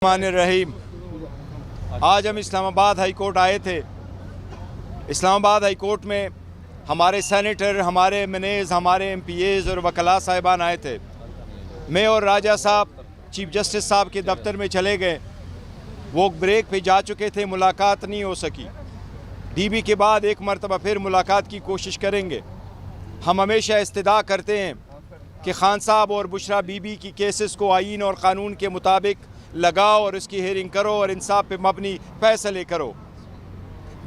الرحمن الرحیم۔ آج ہم اسلام آباد ہائی کورٹ آئے تھے۔ اسلام آباد ہائی کورٹ میں ہمارے سینیٹر، ہمارے ایم این ایز، ہمارے ایم پی ایز اور وکلاء صاحبان آئے تھے۔ میں اور راجہ صاحب چیف جسٹس صاحب کے دفتر میں چلے گئے۔ وہ بریک پہ جا چکے تھے، ملاقات نہیں ہو سکی۔ ڈی بی کے بعد ایک مرتبہ پھر ملاقات کی کوشش کریں گے۔ ہم ہمیشہ استدعا کرتے ہیں کہ خان صاحب اور بشرا بی بی کی کیسز کو آئین اور قانون کے مطابق لگاؤ اور اس کی ہیئرنگ کرو اور انصاف پہ مبنی فیصلے کرو۔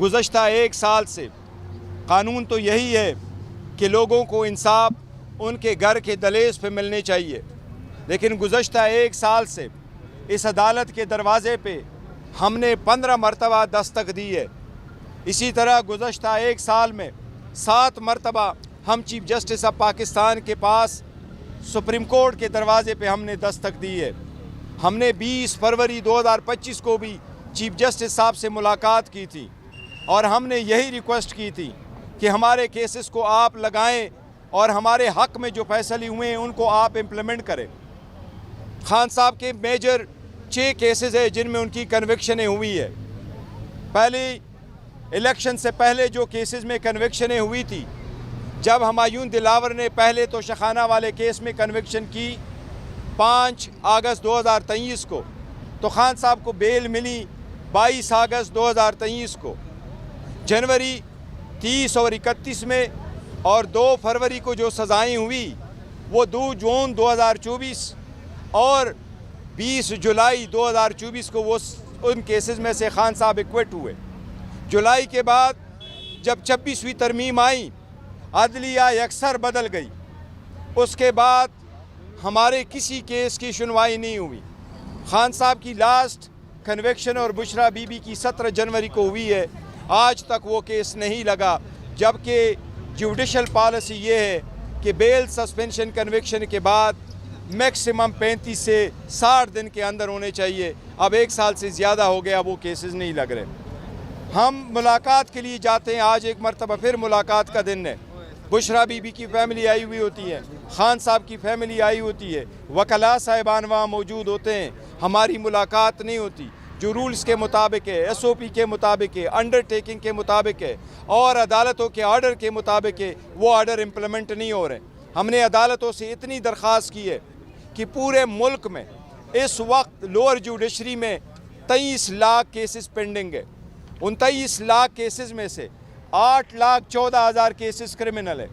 گزشتہ ایک سال سے قانون تو یہی ہے کہ لوگوں کو انصاف ان کے گھر کے دہلیز پہ ملنے چاہیے، لیکن گزشتہ ایک سال سے اس عدالت کے دروازے پہ ہم نے 15 مرتبہ دستک دی ہے۔ اسی طرح گزشتہ ایک سال میں 7 مرتبہ ہم چیف جسٹس آف پاکستان کے پاس سپریم کورٹ کے دروازے پہ ہم نے دستک دی ہے۔ ہم نے 20 فروری 2025 کو بھی چیف جسٹس صاحب سے ملاقات کی تھی اور ہم نے یہی ریکویسٹ کی تھی کہ ہمارے کیسز کو آپ لگائیں اور ہمارے حق میں جو فیصلے ہوئے ہیں ان کو آپ امپلیمنٹ کریں۔ خان صاحب کے میجر 6 کیسز ہیں جن میں ان کی کنوکشنیں ہوئی ہے۔ پہلی الیکشن سے پہلے جو کیسز میں کنوکشنیں ہوئی تھی، جب ہمایون دلاور نے پہلے تو شخانہ والے کیس میں کنوکشن کی 5 اگست 2023 کو، تو خان صاحب کو بیل ملی 22 اگست 2023 کو۔ جنوری 30 اور 31 میں اور 2 فروری کو جو سزائیں ہوئی وہ 2 جون 2024 اور 20 جولائی 2024 کو وہ ان کیسز میں سے خان صاحب ایکوٹ ہوئے۔ جولائی کے بعد جب 26ویں ترمیم آئی، عدلیہ یکسر بدل گئی۔ اس کے بعد ہمارے کسی کیس کی سنوائی نہیں ہوئی۔ خان صاحب کی لاسٹ کنوکشن اور بشرا بی بی کی 17 جنوری کو ہوئی ہے۔ آج تک وہ کیس نہیں لگا، جبکہ جوڈیشل پالیسی یہ ہے کہ بیل سسپینشن کنوکشن کے بعد میکسیمم 35 سے 60 دن کے اندر ہونے چاہیے۔ اب 1 سال سے زیادہ ہو گیا، وہ کیسز نہیں لگ رہے۔ ہم ملاقات کے لیے جاتے ہیں، آج ایک مرتبہ پھر ملاقات کا دن ہے۔ بشرا بی بی کی فیملی آئی ہوئی ہوتی ہے، خان صاحب کی فیملی آئی ہوتی ہے، وکلاء صاحبان وہاں موجود ہوتے ہیں۔ ہماری ملاقات نہیں ہوتی، جو رولز کے مطابق ہے، ایس او پی کے مطابق ہے، انڈرٹیکنگ کے مطابق ہے اور عدالتوں کے آرڈر کے مطابق ہے، وہ آرڈر امپلیمنٹ نہیں ہو رہے۔ ہم نے عدالتوں سے اتنی درخواست کی ہے کہ پورے ملک میں اس وقت لوور جوڈیشری میں 23 لاکھ کیسز پینڈنگ ہے۔ ان 23 لاکھ کیسز میں سے 8,14,000 کیسز کرمنل ہے۔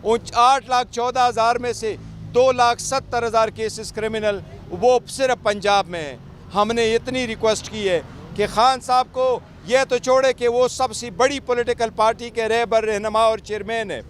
ان 8,14,000 میں سے 2,70,000 کیسز کرمنل وہ صرف پنجاب میں ہیں۔ ہم نے اتنی ریکویسٹ کی ہے کہ خان صاحب کو یہ تو چھوڑے کہ وہ سب سے بڑی پولیٹیکل پارٹی کے رہبر، رہنما اور چیئرمین ہے،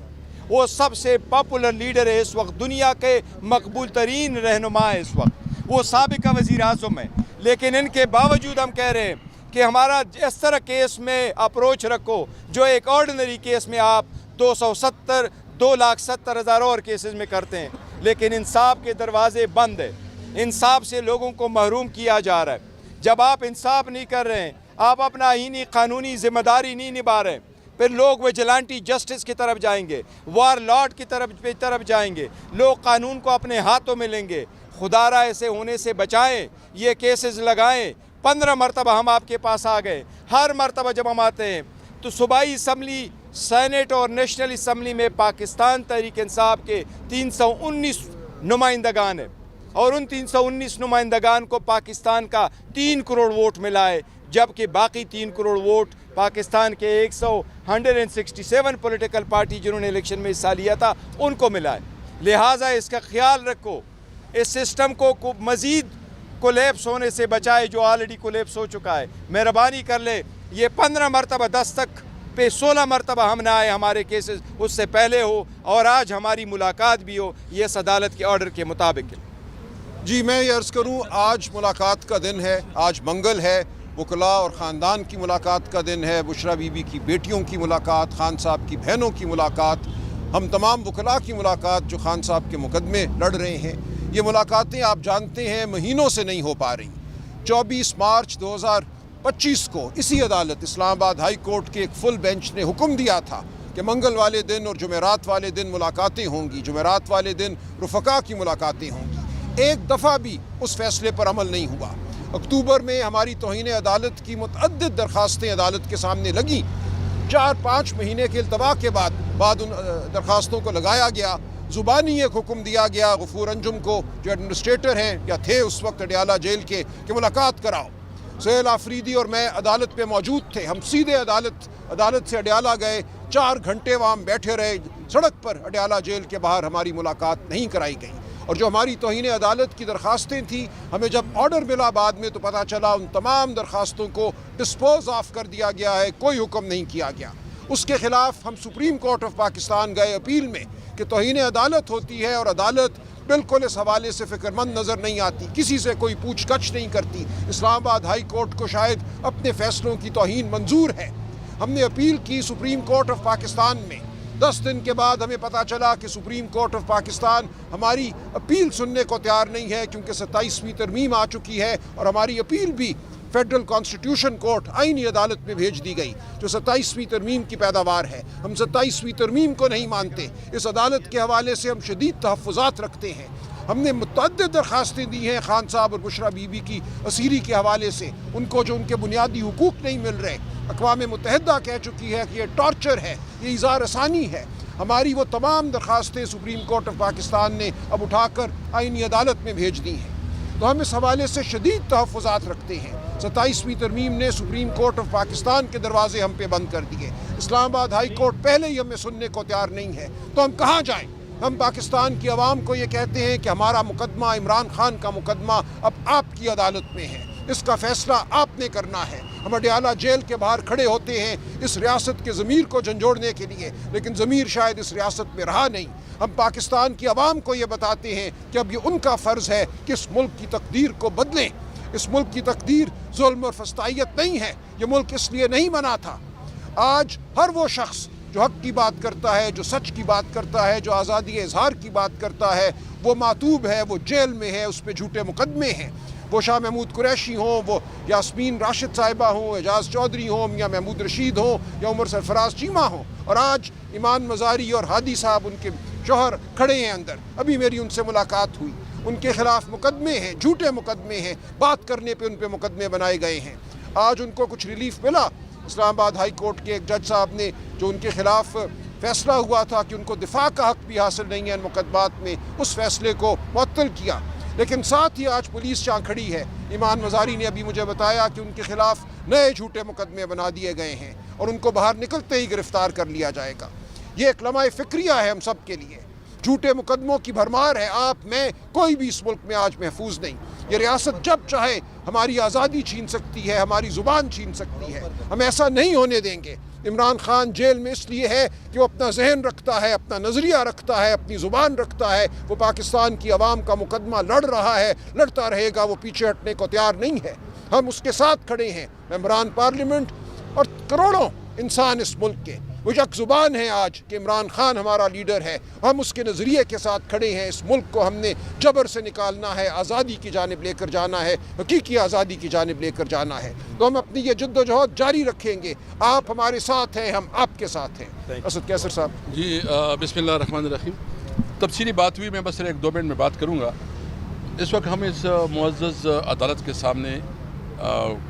وہ سب سے پاپولر لیڈر ہے اس وقت، دنیا کے مقبول ترین رہنما ہے اس وقت، وہ سابقہ وزیر اعظم ہے، لیکن ان کے باوجود ہم کہہ رہے ہیں کہ ہمارا اس طرح کیس میں اپروچ رکھو جو ایک آرڈنری کیس میں آپ 2,70,000 اور کیسز میں کرتے ہیں، لیکن انصاف کے دروازے بند ہیں۔ انصاف سے لوگوں کو محروم کیا جا رہا ہے۔ جب آپ انصاف نہیں کر رہے ہیں، آپ اپنا آئینی قانونی ذمہ داری نہیں نبھا رہے ہیں، پھر لوگ ویجیلانٹی جسٹس کی طرف جائیں گے، وار لارڈ کی طرف جائیں گے، لوگ قانون کو اپنے ہاتھوں میں لیں گے۔ خدا را ایسے ہونے سے بچائیں، یہ کیسز لگائیں۔ 15 مرتبہ ہم آپ کے پاس آ گئے۔ ہر مرتبہ جب ہم آتے ہیں تو صوبائی اسمبلی، سینٹ اور نیشنل اسمبلی میں پاکستان تحریک انصاف کے 319 نمائندگان ہیں، اور ان 319 نمائندگان کو پاکستان کا 3 کروڑ ووٹ ملا ہے، جبکہ باقی 3 کروڑ ووٹ پاکستان کے 167 پولیٹیکل پارٹی جنہوں نے الیکشن میں حصہ لیا تھا ان کو ملا ہے۔ لہٰذا اس کا خیال رکھو، اس سسٹم کو مزید کولیپس ہونے سے بچائے جو آلریڈی کولیپس ہو چکا ہے۔ مہربانی کر لے، یہ 15 مرتبہ دستک پہ 16 مرتبہ ہم نہ آئے، ہمارے کیسز اس سے پہلے ہو اور آج ہماری ملاقات بھی ہو، یہ اس عدالت کے آرڈر کے مطابق ہے۔ جی میں یہ عرض کروں، آج ملاقات کا دن ہے، آج منگل ہے، وکلاء اور خاندان کی ملاقات کا دن ہے، بشرا بی بی کی بیٹیوں کی ملاقات، خان صاحب کی بہنوں کی ملاقات، ہم تمام وکلاء کی ملاقات جو خان صاحب کے مقدمے لڑ رہے ہیں۔ یہ ملاقاتیں آپ جانتے ہیں مہینوں سے نہیں ہو پا رہی۔ 24 مارچ 2025 کو اسی عدالت اسلام آباد ہائی کورٹ کے ایک فل بینچ نے حکم دیا تھا کہ منگل والے دن اور جمعرات والے دن ملاقاتیں ہوں گی، جمعرات والے دن رفقا کی ملاقاتیں ہوں گی۔ ایک دفعہ بھی اس فیصلے پر عمل نہیں ہوا۔ اکتوبر میں ہماری توہین عدالت کی متعدد درخواستیں عدالت کے سامنے لگیں. 4-5 مہینے کے التوا کے بعد ان درخواستوں کو لگایا گیا. زبانی ایک حکم دیا گیا غفور انجم کو جو ایڈمنسٹریٹر ہیں یا تھے اس وقت اڈیالہ جیل کے کہ ملاقات کراؤ. سہیل آفریدی اور میں عدالت پہ موجود تھے. ہم سیدھے عدالت سے اڈیالہ گئے. 4 گھنٹے وہاں بیٹھے رہے سڑک پر. اڈیالہ جیل کے باہر ہماری ملاقات نہیں کرائی گئی. اور جو ہماری توہین عدالت کی درخواستیں تھیں ہمیں جب آرڈر ملا بعد میں تو پتہ چلا ان تمام درخواستوں کو ڈسپوز آف کر دیا گیا ہے. کوئی حکم نہیں کیا گیا. اس کے خلاف ہم سپریم کورٹ آف پاکستان گئے اپیل میں کہ توہین عدالت ہوتی ہے اور عدالت بالکل اس حوالے سے فکر مند نظر نہیں آتی. کسی سے کوئی پوچھ گچھ نہیں کرتی. اسلام آباد ہائی کورٹ کو شاید اپنے فیصلوں کی توہین منظور ہے. ہم نے اپیل کی سپریم کورٹ آف پاکستان میں. 10 دن کے بعد ہمیں پتہ چلا کہ سپریم کورٹ آف پاکستان ہماری اپیل سننے کو تیار نہیں ہے کیونکہ 27ویں ترمیم آ چکی ہے اور ہماری اپیل بھی فیڈرل کانسٹیٹیوشن کورٹ آئینی عدالت میں بھیج دی گئی جو 27ویں ترمیم کی پیداوار ہے. ہم 27ویں ترمیم کو نہیں مانتے. اس عدالت کے حوالے سے ہم شدید تحفظات رکھتے ہیں. ہم نے متعدد درخواستیں دی ہیں خان صاحب اور بشرا بی بی کی اسیری کے حوالے سے. ان کو جو ان کے بنیادی حقوق نہیں مل رہے. اقوام متحدہ کہہ چکی ہے کہ یہ ٹارچر ہے, یہ اظہار رسانی ہے. ہماری وہ تمام درخواستیں سپریم کورٹ آف پاکستان نے اب اٹھا کر آئینی عدالت میں بھیج دی ہیں. تو ہم اس حوالے سے شدید تحفظات رکھتے ہیں. 27ویں ترمیم نے سپریم کورٹ آف پاکستان کے دروازے ہم پہ بند کر دیے. اسلام آباد ہائی کورٹ پہلے ہی ہمیں سننے کو تیار نہیں ہے. تو ہم کہاں جائیں؟ ہم پاکستان کی عوام کو یہ کہتے ہیں کہ ہمارا مقدمہ عمران خان کا مقدمہ اب آپ کی عدالت میں ہے. اس کا فیصلہ آپ نے کرنا ہے. ہم اڈیالہ جیل کے باہر کھڑے ہوتے ہیں اس ریاست کے ضمیر کو جھنجھوڑنے کے لیے, لیکن ضمیر شاید اس ریاست میں رہا نہیں. ہم پاکستان کی عوام کو یہ بتاتے ہیں کہ اب یہ ان کا فرض ہے کہ اس ملک کی تقدیر کو بدلیں. اس ملک کی تقدیر ظلم اور فسطائیت نہیں ہے. یہ ملک اس لیے نہیں بنا تھا. آج ہر وہ شخص جو حق کی بات کرتا ہے, جو سچ کی بات کرتا ہے, جو آزادی اظہار کی بات کرتا ہے, وہ معتوب ہے, وہ جیل میں ہے, اس پہ جھوٹے مقدمے ہیں. وہ شاہ محمود قریشی ہوں, وہ یاسمین راشد صاحبہ ہوں, اعجاز چودھری ہوں, میاں محمود رشید ہوں, یا عمر سرفراز چیمہ ہوں. اور آج ایمان مزاری اور ہادی صاحب ان کے شوہر کھڑے ہیں اندر. ابھی میری ان سے ملاقات ہوئی. ان کے خلاف مقدمے ہیں, جھوٹے مقدمے ہیں. بات کرنے پہ ان پہ مقدمے بنائے گئے ہیں. آج ان کو کچھ ریلیف ملا. اسلام آباد ہائی کورٹ کے ایک جج صاحب نے جو ان کے خلاف فیصلہ ہوا تھا کہ ان کو دفاع کا حق بھی حاصل نہیں ہے ان مقدمات میں, اس فیصلے کو معطل کیا. لیکن ساتھ ہی آج پولیس جہاں کھڑی ہے, ایمان مزاری نے ابھی مجھے بتایا کہ ان کے خلاف نئے جھوٹے مقدمے بنا دیے گئے ہیں اور ان کو باہر نکلتے ہی گرفتار کر لیا جائے گا. یہ ایک لمحہ فکریہ ہے ہم سب کے لیے. جھوٹے مقدموں کی بھرمار ہے. آپ میں کوئی بھی اس ملک میں آج محفوظ نہیں. یہ ریاست جب چاہے ہماری آزادی چھین سکتی ہے, ہماری زبان چھین سکتی ہے. ہم ایسا نہیں ہونے دیں گے. عمران خان جیل میں اس لیے ہے کہ وہ اپنا ذہن رکھتا ہے, اپنا نظریہ رکھتا ہے, اپنی زبان رکھتا ہے. وہ پاکستان کی عوام کا مقدمہ لڑ رہا ہے, لڑتا رہے گا. وہ پیچھے ہٹنے کو تیار نہیں ہے. ہم اس کے ساتھ کھڑے ہیں. ممبران پارلیمنٹ اور کروڑوں انسان اس ملک کے وہ یک زبان ہیں آج کہ عمران خان ہمارا لیڈر ہے. ہم اس کے نظریے کے ساتھ کھڑے ہیں. اس ملک کو ہم نے جبر سے نکالنا ہے, آزادی کی جانب لے کر جانا ہے, حقیقی آزادی کی جانب لے کر جانا ہے. تو ہم اپنی یہ جد و جہد جاری رکھیں گے. آپ ہمارے ساتھ ہیں, ہم آپ کے ساتھ ہیں. اسد کیسر صاحب. جی بسم اللہ الرحمن الرحیم. تفصیلی بات ہوئی, میں بس 1-2 منٹ میں بات کروں گا. اس وقت ہم اس معزز عدالت کے سامنے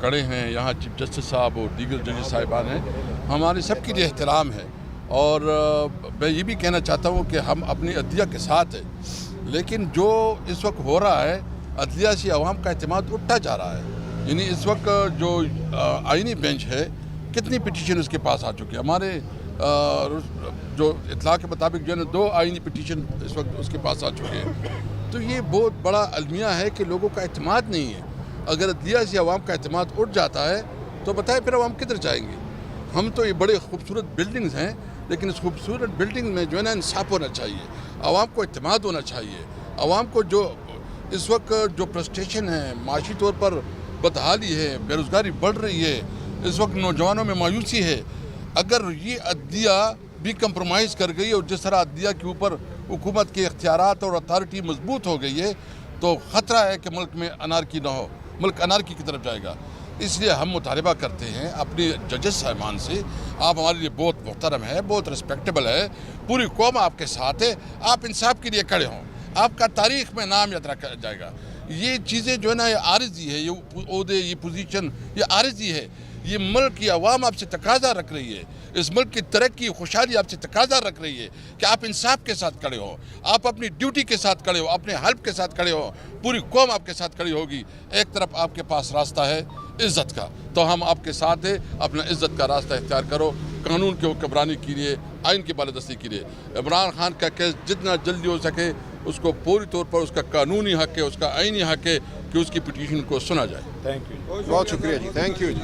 کڑے ہیں. یہاں چیف جسٹس صاحب اور دیگر ججز صاحبان ہیں. ہمارے سب کے لیے احترام ہے اور میں یہ بھی کہنا چاہتا ہوں کہ ہم اپنی عدلیہ کے ساتھ ہیں, لیکن جو اس وقت ہو رہا ہے عدلیہ سے عوام کا اعتماد اٹھتا جا رہا ہے. یعنی اس وقت جو آئینی بینچ ہے, کتنی پٹیشن اس کے پاس آ چکی ہے. ہمارے جو اطلاع کے مطابق جو ہے 2 آئینی پٹیشن اس وقت اس کے پاس آ چکے ہیں. تو یہ بہت بڑا المیہ ہے کہ لوگوں کا اعتماد نہیں ہے. اگر عدلیہ سے عوام کا اعتماد اٹھ جاتا ہے تو بتائیں پھر عوام کدھر جائیں گے. ہم تو یہ بڑے خوبصورت بلڈنگز ہیں, لیکن اس خوبصورت بلڈنگ میں جو ہے نا انصاف ہونا چاہیے, عوام کو اعتماد ہونا چاہیے. عوام کو جو اس وقت جو فرسٹریشن ہے, معاشی طور پر بدحالی ہے, بے روزگاری بڑھ رہی ہے, اس وقت نوجوانوں میں مایوسی ہے. اگر یہ عدلیہ بھی کمپرومائز کر گئی اور جس طرح عدلیہ کے اوپر حکومت کے اختیارات اور اتھارٹی مضبوط ہو گئی ہے تو خطرہ ہے کہ ملک میں انارکی نہ ہو, ملک انارکی کی طرف جائے گا. اس لیے ہم مطالبہ کرتے ہیں اپنی ججز صاحبان سے, آپ ہمارے لیے بہت محترم ہے, بہت رسپیکٹیبل ہے, پوری قوم آپ کے ساتھ ہے, آپ انصاف کے لیے کھڑے ہوں, آپ کا تاریخ میں نام یاد رکھا جائے گا. یہ چیزیں جو ہے نا یہ عارضی ہے، یہ عہدے، یہ پوزیشن یہ عارضی ہے. یہ ملک کی عوام آپ سے تقاضا رکھ رہی ہے، اس ملک کی ترقی خوشحالی آپ سے تقاضا رکھ رہی ہے کہ آپ انصاف کے ساتھ کھڑے ہو، آپ اپنی ڈیوٹی کے ساتھ کھڑے ہو، اپنے حلف کے ساتھ کھڑے ہو، پوری قوم آپ کے ساتھ کھڑی ہوگی. ایک طرف آپ کے پاس راستہ ہے عزت کا، تو ہم آپ کے ساتھ ہیں. اپنا عزت کا راستہ اختیار کرو، قانون کی حکمرانی کے لیے، آئین کی بالادستی کے لیے. عمران خان کا کیس جتنا جلدی ہو سکے اس کو پوری طور پر اس کا قانونی حق ہے، اس کا آئینی حق ہے کہ اس کی پٹیشن کو سنا جائے. Thank you. بہت شکریہ جی، تھینک یو جی.